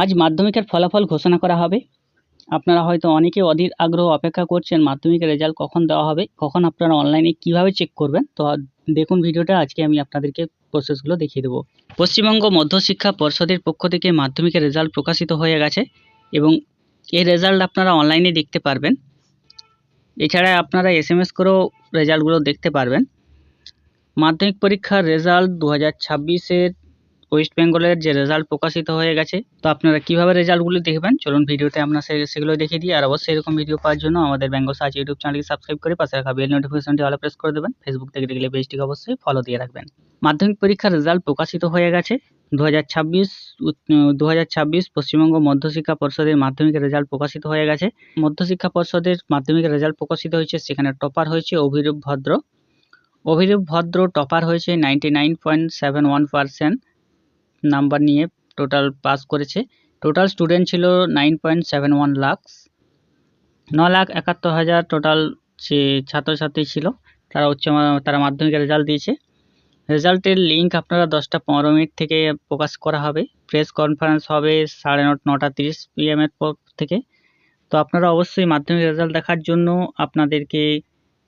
আজ মাধ্যমিকের ফলাফল ঘোষণা করা হবে। আপনারা হয়তো অনেকে অধীর আগ্রহ অপেক্ষা করছেন মাধ্যমিকের রেজাল্ট কখন দেওয়া হবে, কখন আপনারা অনলাইনে কিভাবে চেক করবেন। তো দেখুন ভিডিওটা, আজকে আমি আপনাদেরকে প্রসেসগুলো দেখিয়ে দেবো। পশ্চিমবঙ্গ মধ্যশিক্ষা পর্ষদের পক্ষ থেকে মাধ্যমিকের রেজাল্ট প্রকাশিত হয়ে গেছে এবং এই রেজাল্ট আপনারা অনলাইনে দেখতে পারবেন। এছাড়া আপনারা SMS করেও রেজাল্টগুলো দেখতে পারবেন। মাধ্যমিক পরীক্ষার রেজাল্ট 2026-এর ওয়েস্ট বেঙ্গলের যে রেজাল্ট প্রকাশিত হয়ে গেছে। তো আপনারা কিভাবে রেজাল্টগুলো দেখবেন চলুন ভিডিওতে আমরা সেগুলো দেখিয়ে দিই। আর অবশ্যই এরকম ভিডিও পাওয়ার জন্য আমাদের বেঙ্গল সার্চ ইউটিউব চ্যানেলকে সাবস্ক্রাইব করে পাশে রাখা বেল নোটিফিকেশনটি অলে প্রেস করে দেবেন। ফেসবুক থেকে দেখলে পেজটিকে অবশ্যই ফলো দিয়ে রাখবেন। মাধ্যমিক পরীক্ষার রেজাল্ট প্রকাশিত হয়ে গেছে। 2026 পশ্চিমবঙ্গ মধ্যশিক্ষা পর্ষদের মাধ্যমিকের রেজাল্ট প্রকাশিত হয়ে গেছে। মধ্যশিক্ষা পর্ষদের মাধ্যমিকের রেজাল্ট প্রকাশিত হয়েছে, সেখানে টপার হয়েছে অভিরূপ ভদ্র। অভিরূপ ভদ্র টপার হয়েছে 99.71% নাম্বার নিয়ে টোটাল পাস করেছে। টোটাল স্টুডেন্ট ছিল 9.71 লাখ, 9,71,000 টোটাল ছাত্রছাত্রী ছিল। তারা মাধ্যমিকের রেজাল্ট দিয়েছে। রেজাল্টের লিঙ্ক আপনারা 10টা 15 মিনিট থেকে প্রকাশ করা হবে। প্রেস কনফারেন্স হবে 9:30 PM এর পর থেকে। তো আপনারা অবশ্যই মাধ্যমিক রেজাল্ট দেখার জন্য আপনাদেরকে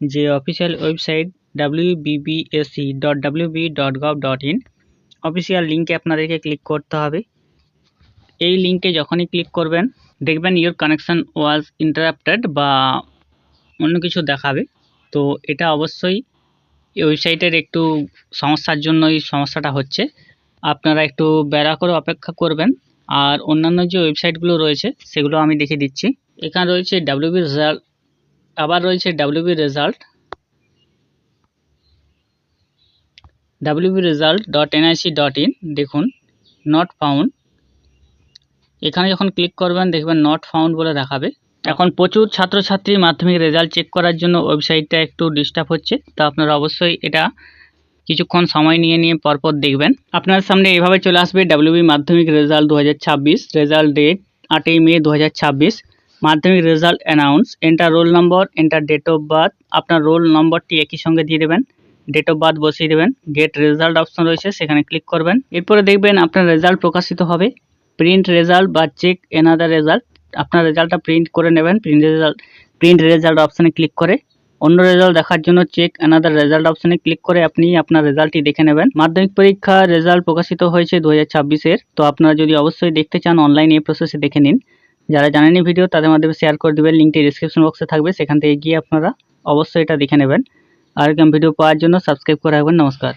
যে অফিসিয়াল ওয়েবসাইট wbbsc.wb.gov.in অফিসিয়াল লিঙ্কে আপনাদেরকে ক্লিক করতে হবে। এই লিঙ্কে যখনই ক্লিক করবেন দেখবেন ইওর কানেকশন ওয়াজ ইন্টারাপ্টেড বা অন্য কিছু দেখাবে। তো এটা অবশ্যই এই ওয়েবসাইটের একটু সমস্যার জন্য এই সমস্যাটা হচ্ছে। আপনারা একটু বেড়া করে অপেক্ষা করবেন। আর অন্যান্য যে ওয়েবসাইটগুলো রয়েছে সেগুলো আমি দেখিয়ে দিচ্ছি। এখানে রয়েছে WB রেজাল্ট, আবার রয়েছে wbresult.nic.in। দেখুন নট ফাউন্ড, এখানে যখন ক্লিক করবেন দেখবেন নট ফাউন্ড বলে দেখাবে। এখন প্রচুর ছাত্রছাত্রী মাধ্যমিক রেজাল্ট চেক করার জন্য ওয়েবসাইটটা একটু ডিস্টার্ব হচ্ছে। তো আপনারা অবশ্যই এটা কিছুক্ষণ সময় নিয়ে পরপর দেখবেন। আপনার সামনে এভাবে চলে আসবে WB Madhyamik result 2026, result date 8ই May 2026, Madhyamik result announce, enter roll number, enter date of birth. আপনার রোল নম্বরটি একই সঙ্গে দিয়ে দেবেন, ডেট অফ বার্থ বসিয়ে দেবেন। গেট রেজাল্ট অপশন রয়েছে, সেখানে ক্লিক করবেন। এরপরে দেখবেন আপনার রেজাল্ট প্রকাশিত হবে। প্রিন্ট রেজাল্ট বা চেক অ্যানাদার রেজাল্ট, আপনার রেজাল্টটা প্রিন্ট করে নেবেন। প্রিন্ট রেজাল্ট অপশানে ক্লিক করে অন্য রেজাল্ট দেখার জন্য চেক অ্যানাদার রেজাল্ট অপশানে ক্লিক করে আপনি আপনার রেজাল্টটি দেখে নেবেন। মাধ্যমিক পরীক্ষার রেজাল্ট প্রকাশিত হয়েছে 2026-এর। তো আপনারা যদি অবশ্যই দেখতে চান অনলাইন এই প্রসেসে দেখে নিন। যারা জানেননি ভিডিও তাদের মাধ্যমে শেয়ার করে দেবেন, লিঙ্কটি ডিসক্রিপশন বক্সে থাকবে, সেখান থেকে গিয়ে আপনারা অবশ্যই এটা দেখে নেবেন। আর এরকম ভিডিও পাওয়ার জন্য সাবস্ক্রাইব করে রাখবেন। নমস্কার।